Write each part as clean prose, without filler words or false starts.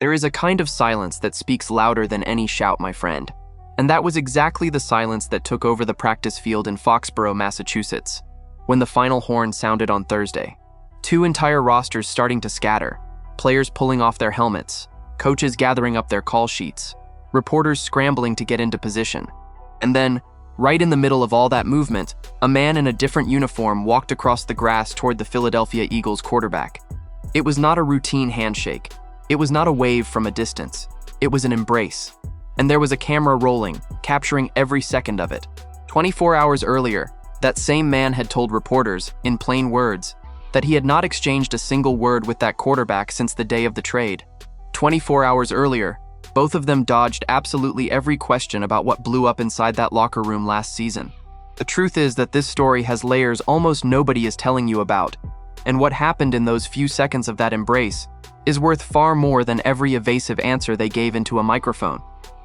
There is a kind of silence that speaks louder than any shout, my friend. And that was exactly the silence that took over the practice field in Foxborough, Massachusetts, when the final horn sounded on Thursday. Two entire rosters starting to scatter, players pulling off their helmets, coaches gathering up their call sheets, reporters scrambling to get into position. And then, right in the middle of all that movement, a man in a different uniform walked across the grass toward the Philadelphia Eagles quarterback. It was not a routine handshake. It was not a wave from a distance. It was an embrace. And there was a camera rolling, capturing every second of it. 24 hours earlier, that same man had told reporters, in plain words, that he had not exchanged a single word with that quarterback since the day of the trade. 24 hours earlier, both of them dodged absolutely every question about what blew up inside that locker room last season. The truth is that this story has layers almost nobody is telling you about, and what happened in those few seconds of that embrace is worth far more than every evasive answer they gave into a microphone.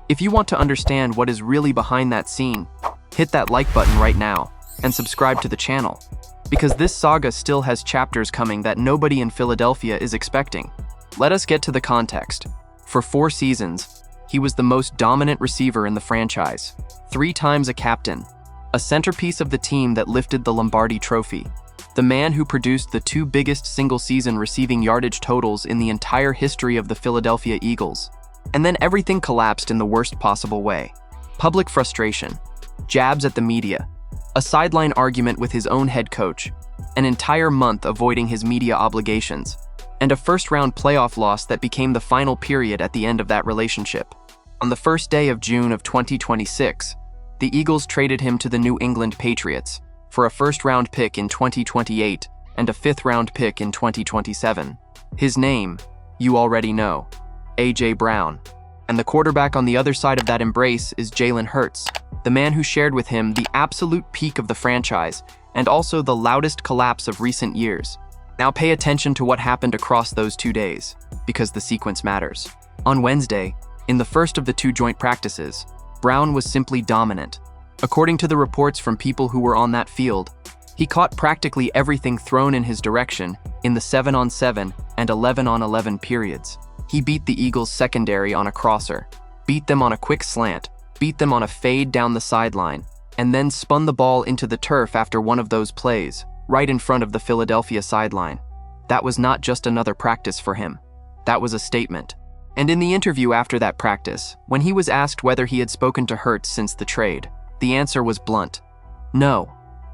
If you want to understand what is really behind that scene, hit that like button right now and subscribe to the channel, because this saga still has chapters coming that nobody in Philadelphia is expecting. Let us get to the context. For 4 seasons, he was the most dominant receiver in the franchise, 3 times a captain, a centerpiece of the team that lifted the Lombardi Trophy, the man who produced the 2 biggest single-season receiving yardage totals in the entire history of the Philadelphia Eagles. And then everything collapsed in the worst possible way. Public frustration, jabs at the media, a sideline argument with his own head coach, an entire month avoiding his media obligations, and a first-round playoff loss that became the final period at the end of that relationship. On the first day of June of 2026, the Eagles traded him to the New England Patriots for a first-round pick in 2028 and a 5th-round pick in 2027. His name, you already know, A.J. Brown. And the quarterback on the other side of that embrace is Jalen Hurts, the man who shared with him the absolute peak of the franchise and also the loudest collapse of recent years. Now pay attention to what happened across those 2 days, because the sequence matters. On Wednesday, in the first of the 2 joint practices, Brown was simply dominant. According to the reports from people who were on that field, he caught practically everything thrown in his direction in the 7-on-7 and 11-on-11 periods. He beat the Eagles' secondary on a crosser, beat them on a quick slant, beat them on a fade down the sideline, and then spun the ball into the turf after one of those plays, right in front of the Philadelphia sideline. That was not just another practice for him. That was a statement. And in the interview after that practice, when he was asked whether he had spoken to Hurts since the trade, the answer was blunt. No,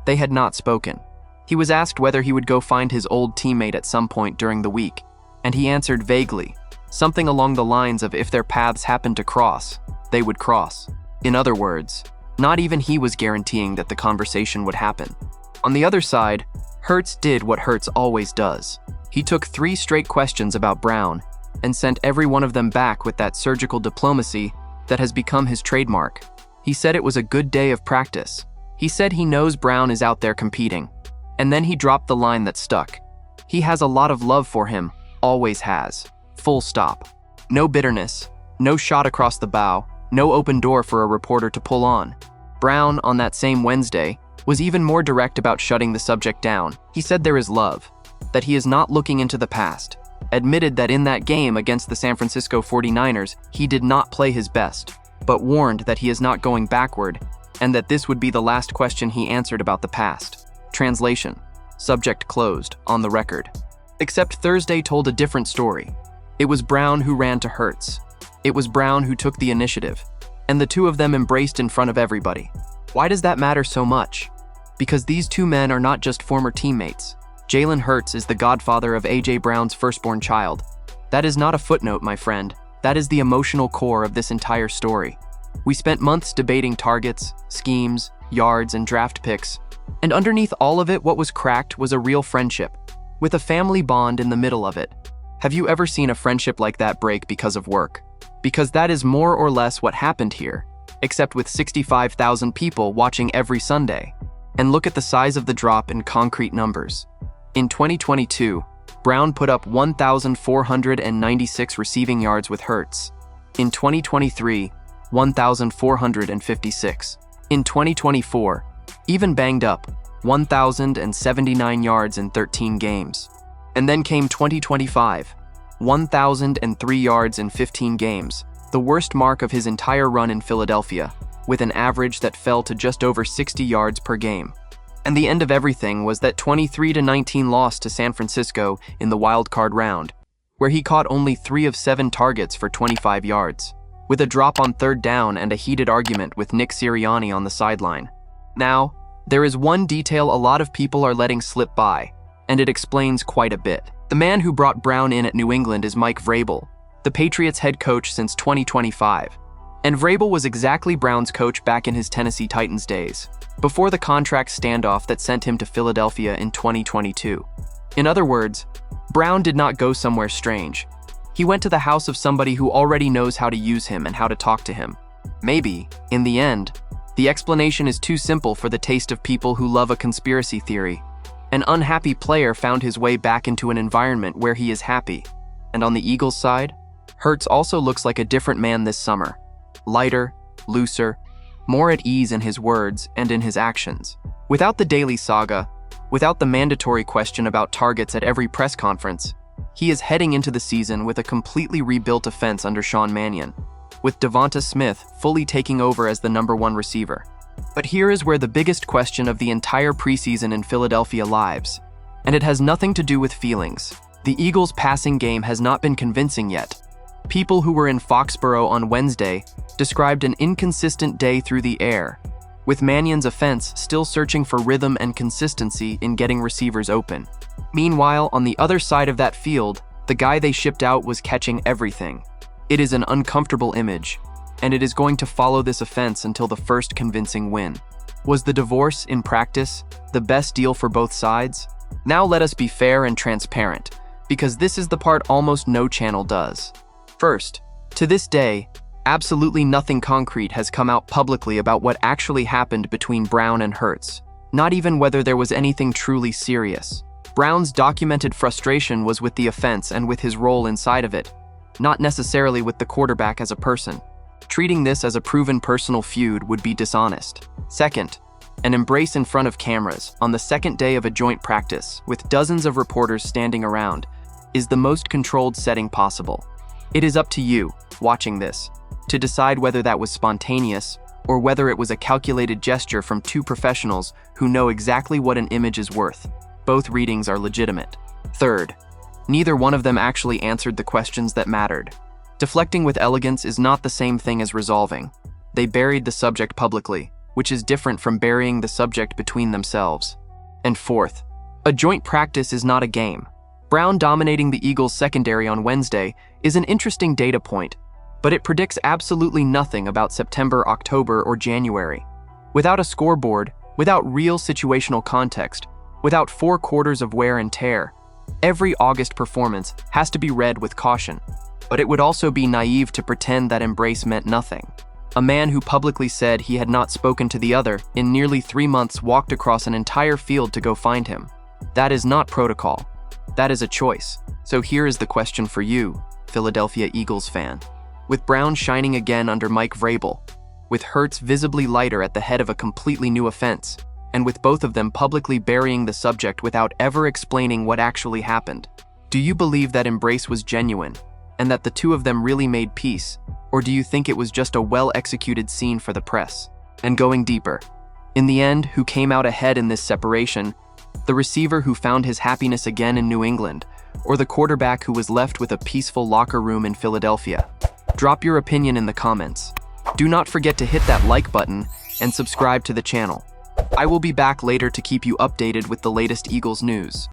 they had not spoken. He was asked whether he would go find his old teammate at some point during the week, and he answered vaguely, something along the lines of if their paths happened to cross, they would cross. In other words, not even he was guaranteeing that the conversation would happen. On the other side, Hurts did what Hurts always does. He took 3 straight questions about Brown and sent every one of them back with that surgical diplomacy that has become his trademark. He said it was a good day of practice. He said he knows Brown is out there competing. And then he dropped the line that stuck. He has a lot of love for him, always has. Full stop. No bitterness, no shot across the bow, no open door for a reporter to pull on. Brown, on that same Wednesday, was even more direct about shutting the subject down. He said there is love, that he is not looking into the past, admitted that in that game against the San Francisco 49ers, he did not play his best, but warned that he is not going backward, and that this would be the last question he answered about the past. Translation: subject closed, on the record. Except Thursday told a different story. It was Brown who ran to Hurts. It was Brown who took the initiative, and the 2 of them embraced in front of everybody. Why does that matter so much? Because these 2 men are not just former teammates. Jalen Hurts is the godfather of A.J. Brown's firstborn child. That is not a footnote, my friend. That is the emotional core of this entire story. We spent months debating targets, schemes, yards, and draft picks. And underneath all of it, what was cracked was a real friendship, with a family bond in the middle of it. Have you ever seen a friendship like that break because of work? Because that is more or less what happened here, except with 65,000 people watching every Sunday. And look at the size of the drop in concrete numbers. In 2022, Brown put up 1,496 receiving yards with Hurts. In 2023, 1,456. In 2024, even banged up, 1,079 yards in 13 games. And then came 2025, 1,003 yards in 15 games, the worst mark of his entire run in Philadelphia, with an average that fell to just over 60 yards per game. And the end of everything was that 23-19 loss to San Francisco in the wild-card round, where he caught only 3 of 7 targets for 25 yards, with a drop on third down and a heated argument with Nick Sirianni on the sideline. Now, there is one detail a lot of people are letting slip by, and it explains quite a bit. The man who brought Brown in at New England is Mike Vrabel, the Patriots head coach since 2025. And Vrabel was exactly Brown's coach back in his Tennessee Titans days, before the contract standoff that sent him to Philadelphia in 2022. In other words, Brown did not go somewhere strange. He went to the house of somebody who already knows how to use him and how to talk to him. Maybe, in the end, the explanation is too simple for the taste of people who love a conspiracy theory. An unhappy player found his way back into an environment where he is happy. And on the Eagles' side, Hurts also looks like a different man this summer. Lighter, looser, more at ease in his words and in his actions. Without the daily saga, without the mandatory question about targets at every press conference, he is heading into the season with a completely rebuilt offense under Sean Mannion, with Devonta Smith fully taking over as the #1 receiver. But here is where the biggest question of the entire preseason in Philadelphia lies, and it has nothing to do with feelings. The Eagles' passing game has not been convincing yet. People who were in Foxborough on Wednesday described an inconsistent day through the air, with Mannion's offense still searching for rhythm and consistency in getting receivers open. Meanwhile, on the other side of that field, the guy they shipped out was catching everything. It is an uncomfortable image, and it is going to follow this offense until the first convincing win. Was the divorce, in practice, the best deal for both sides? Now let us be fair and transparent, because this is the part almost no channel does. First, to this day, absolutely nothing concrete has come out publicly about what actually happened between Brown and Hurts, not even whether there was anything truly serious. Brown's documented frustration was with the offense and with his role inside of it, not necessarily with the quarterback as a person. Treating this as a proven personal feud would be dishonest. Second, an embrace in front of cameras on the second day of a joint practice, with dozens of reporters standing around, is the most controlled setting possible. It is up to you, watching this, to decide whether that was spontaneous or whether it was a calculated gesture from two professionals who know exactly what an image is worth. Both readings are legitimate. Third, neither one of them actually answered the questions that mattered. Deflecting with elegance is not the same thing as resolving. They buried the subject publicly, which is different from burying the subject between themselves. And fourth, a joint practice is not a game. Brown dominating the Eagles' secondary on Wednesday is an interesting data point, but it predicts absolutely nothing about September, October, or January. Without a scoreboard, without real situational context, without 4 quarters of wear and tear, every August performance has to be read with caution. But it would also be naive to pretend that embrace meant nothing. A man who publicly said he had not spoken to the other in nearly 3 months walked across an entire field to go find him. That is not protocol. That is a choice. So here is the question for you, Philadelphia Eagles fan. With Brown shining again under Mike Vrabel, with Hurts visibly lighter at the head of a completely new offense, and with both of them publicly burying the subject without ever explaining what actually happened, do you believe that embrace was genuine, and that the two of them really made peace, or do you think it was just a well-executed scene for the press? And going deeper, in the end, who came out ahead in this separation? The receiver who found his happiness again in New England, or the quarterback who was left with a peaceful locker room in Philadelphia? Drop your opinion in the comments. Do not forget to hit that like button and subscribe to the channel. I will be back later to keep you updated with the latest Eagles news.